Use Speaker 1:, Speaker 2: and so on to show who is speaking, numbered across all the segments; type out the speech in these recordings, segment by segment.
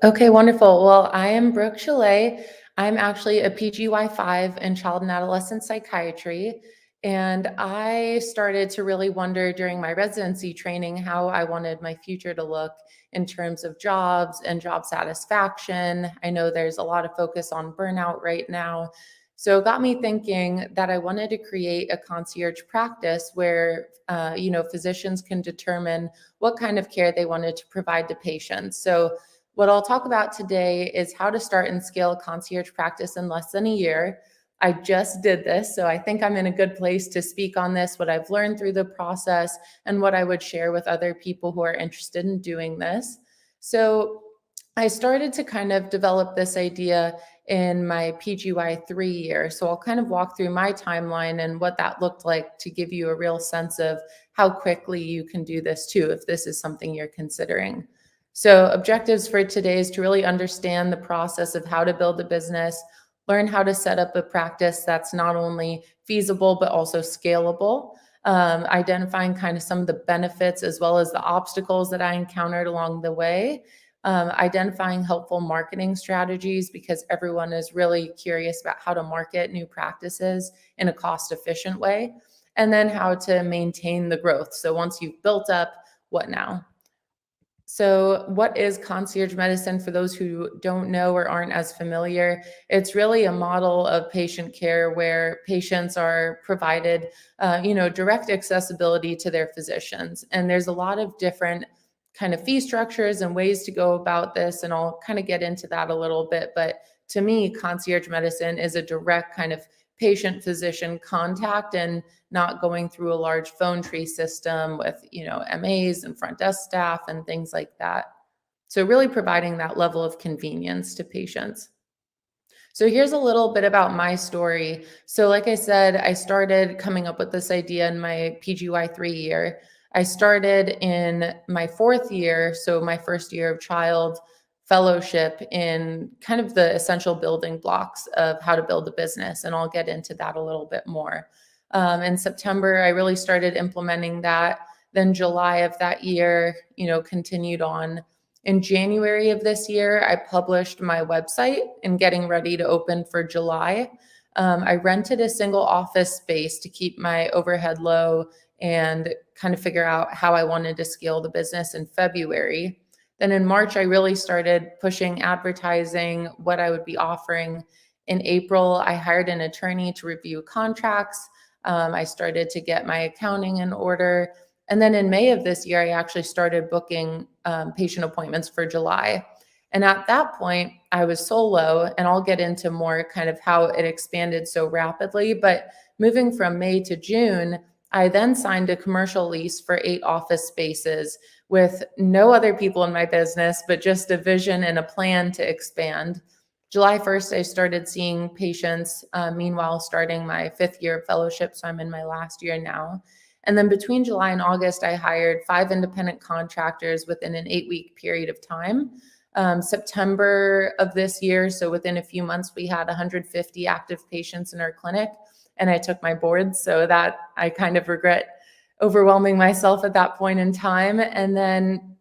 Speaker 1: Okay, wonderful. Well, I am Brook Choulet. I'm actually a PGY5 in Child and Adolescent Psychiatry. And I started to really wonder during my residency training how I wanted my future to look in terms of jobs and job satisfaction. I know there's a lot of focus on burnout right now. So it got me thinking that I wanted to create a concierge practice where, physicians can determine what kind of care they wanted to provide to patients. So what I'll talk about today is how to start and scale a concierge practice in less than a year. I just did this, so I think I'm in a good place to speak on this, what I've learned through the process, and what I would share with other people who are interested in doing this. So I started to kind of develop this idea in my PGY3 year. So I'll kind of walk through my timeline and what that looked like to give you a real sense of how quickly you can do this too, if this is something you're considering. So, objectives for today is to really understand the process of how to build a business, learn how to set up a practice that's not only feasible, but also scalable, identifying kind of some of the benefits as well as the obstacles that I encountered along the way, identifying helpful marketing strategies because everyone is really curious about how to market new practices in a cost efficient way, and then how to maintain the growth. So, once you've built up, what now? So, what is concierge medicine for those who don't know or aren't as familiar? It's really a model of patient care where patients are provided, direct accessibility to their physicians. And there's a lot of different kind of fee structures and ways to go about this. And I'll kind of get into that a little bit. But to me, concierge medicine is a direct kind of patient physician contact and not going through a large phone tree system with, MAs and front desk staff and things like that. So really providing that level of convenience to patients. So here's a little bit about my story. So like I said, I started coming up with this idea in my PGY3 year. I started in my fourth year, so my first year of child fellowship in kind of the essential building blocks of how to build a business. And I'll get into that a little bit more. In September, I really started implementing that. Then July of that year, continued on. In January of this year, I published my website and getting ready to open for July. I rented a single office space to keep my overhead low and kind of figure out how I wanted to scale the business in February. Then in March, I really started pushing advertising, what I would be offering. In April, I hired an attorney to review contracts. I started to get my accounting in order. And then in May of this year, I actually started booking patient appointments for July. And at that point, I was solo, and I'll get into more kind of how it expanded so rapidly. But moving from May to June, I then signed a commercial lease for 8 office spaces with no other people in my business, but just a vision and a plan to expand. July 1st, I started seeing patients, meanwhile, starting my 5th year of fellowship. So I'm in my last year now. And then between July and August, I hired 5 independent contractors within an 8-week period of time. September of this year, so within a few months, we had 150 active patients in our clinic, and I took my board. So that I kind of regret overwhelming myself at that point in time. And then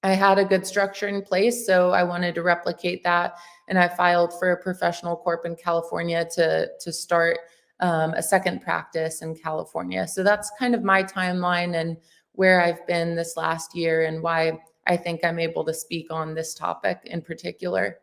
Speaker 1: I had a good structure in place, so I wanted to replicate that. And I filed for a professional corp in California to start a second practice in California. So that's kind of my timeline and where I've been this last year and why I think I'm able to speak on this topic in particular.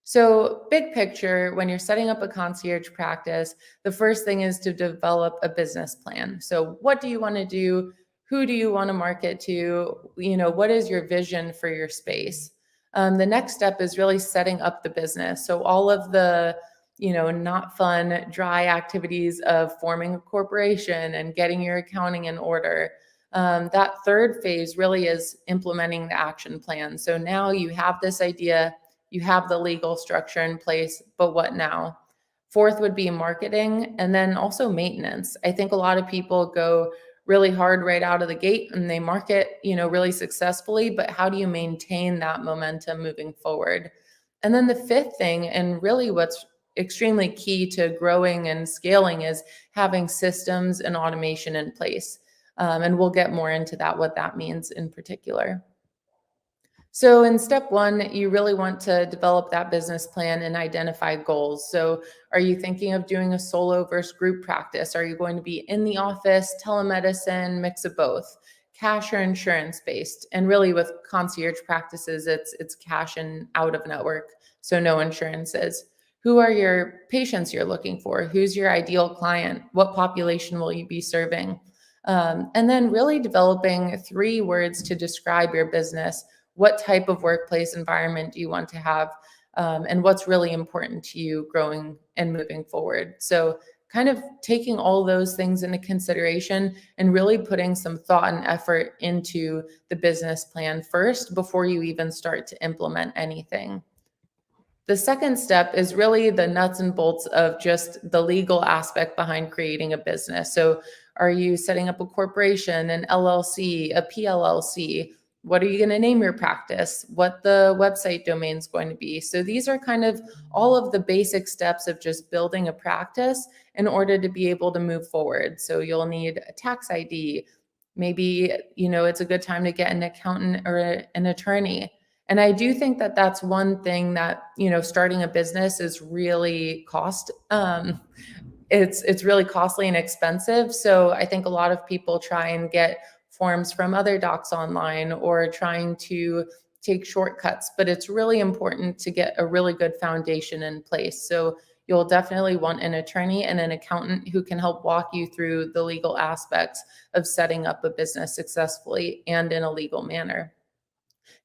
Speaker 1: So, big picture, when you're setting up a concierge practice, the first thing is to develop a business plan. So, what do you want to do? Who do you want to market to? What is your vision for your space? The next step is really setting up the business. So, all of the not fun, dry activities of forming a corporation and getting your accounting in order. That third phase really is implementing the action plan. So now you have this idea, you have the legal structure in place, but what now? Fourth would be marketing and then also maintenance. I think a lot of people go really hard right out of the gate and they market, really successfully, but how do you maintain that momentum moving forward? And then the fifth thing, and really what's extremely key to growing and scaling, is having systems and automation in place. And we'll get more into that, what that means in particular. So in step one, you really want to develop that business plan and identify goals. So are you thinking of doing a solo versus group practice? Are you going to be in the office, telemedicine, mix of both, cash or insurance based? And really with concierge practices, it's cash and out of network, so no insurances. Who are your patients you're looking for? Who's your ideal client? What population will you be serving? And then really developing 3 words to describe your business. What type of workplace environment do you want to have, and what's really important to you growing and moving forward? So kind of taking all those things into consideration and really putting some thought and effort into the business plan first before you even start to implement anything. The second step is really the nuts and bolts of just the legal aspect behind creating a business. So, are you setting up a corporation, an LLC, a PLLC? What are you going to name your practice? What the website domain is going to be? So, these are kind of all of the basic steps of just building a practice in order to be able to move forward. So, you'll need a tax ID. Maybe, it's a good time to get an accountant or an attorney. And I do think that that's one thing that, starting a business is really it's really costly and expensive. So I think a lot of people try and get forms from other docs online or trying to take shortcuts, but it's really important to get a really good foundation in place. So you'll definitely want an attorney and an accountant who can help walk you through the legal aspects of setting up a business successfully and in a legal manner.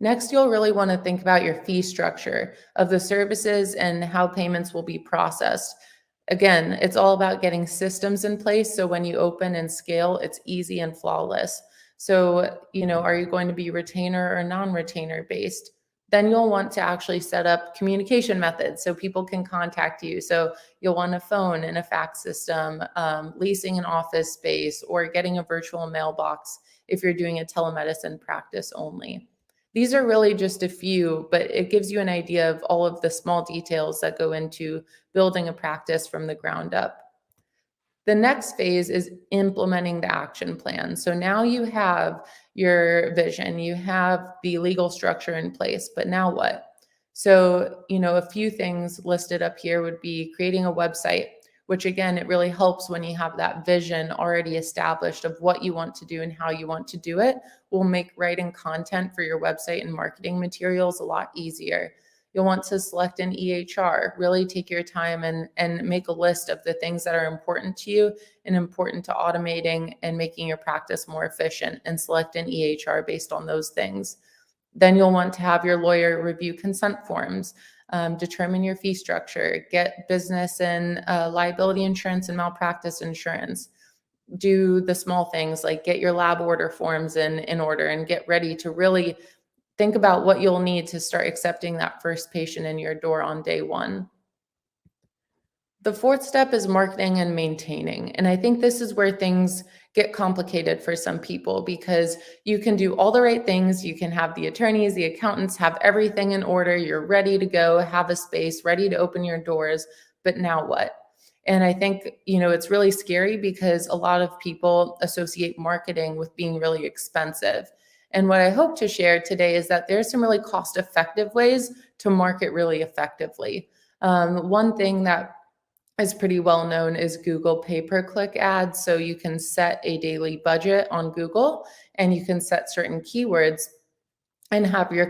Speaker 1: Next, you'll really want to think about your fee structure of the services and how payments will be processed. Again, it's all about getting systems in place so when you open and scale, it's easy and flawless. So, are you going to be retainer or non-retainer based? Then you'll want to actually set up communication methods so people can contact you. So you'll want a phone and a fax system, leasing an office space, or getting a virtual mailbox if you're doing a telemedicine practice only. These are really just a few, but it gives you an idea of all of the small details that go into building a practice from the ground up. The next phase is implementing the action plan. So now you have your vision, you have the legal structure in place, but now what? So, a few things listed up here would be creating a website, which again, it really helps when you have that vision already established of what you want to do and how you want to do it. Will make writing content for your website and marketing materials a lot easier. You'll want to select an EHR, really take your time and make a list of the things that are important to you and important to automating and making your practice more efficient, and select an EHR based on those things. Then you'll want to have your lawyer review consent forms, determine your fee structure, get business and liability insurance and malpractice insurance. Do the small things like get your lab order forms in order and get ready to really think about what you'll need to start accepting that first patient in your door on day one. The fourth step is marketing and maintaining. And I think this is where things get complicated for some people, because you can do all the right things. You can have the attorneys, the accountants, have everything in order. You're ready to go, have a space, ready to open your doors. But now what? And I think, it's really scary because a lot of people associate marketing with being really expensive. And what I hope to share today is that there's some really cost-effective ways to market really effectively. One thing that is pretty well known is Google pay-per-click ads. So you can set a daily budget on Google and you can set certain keywords and have your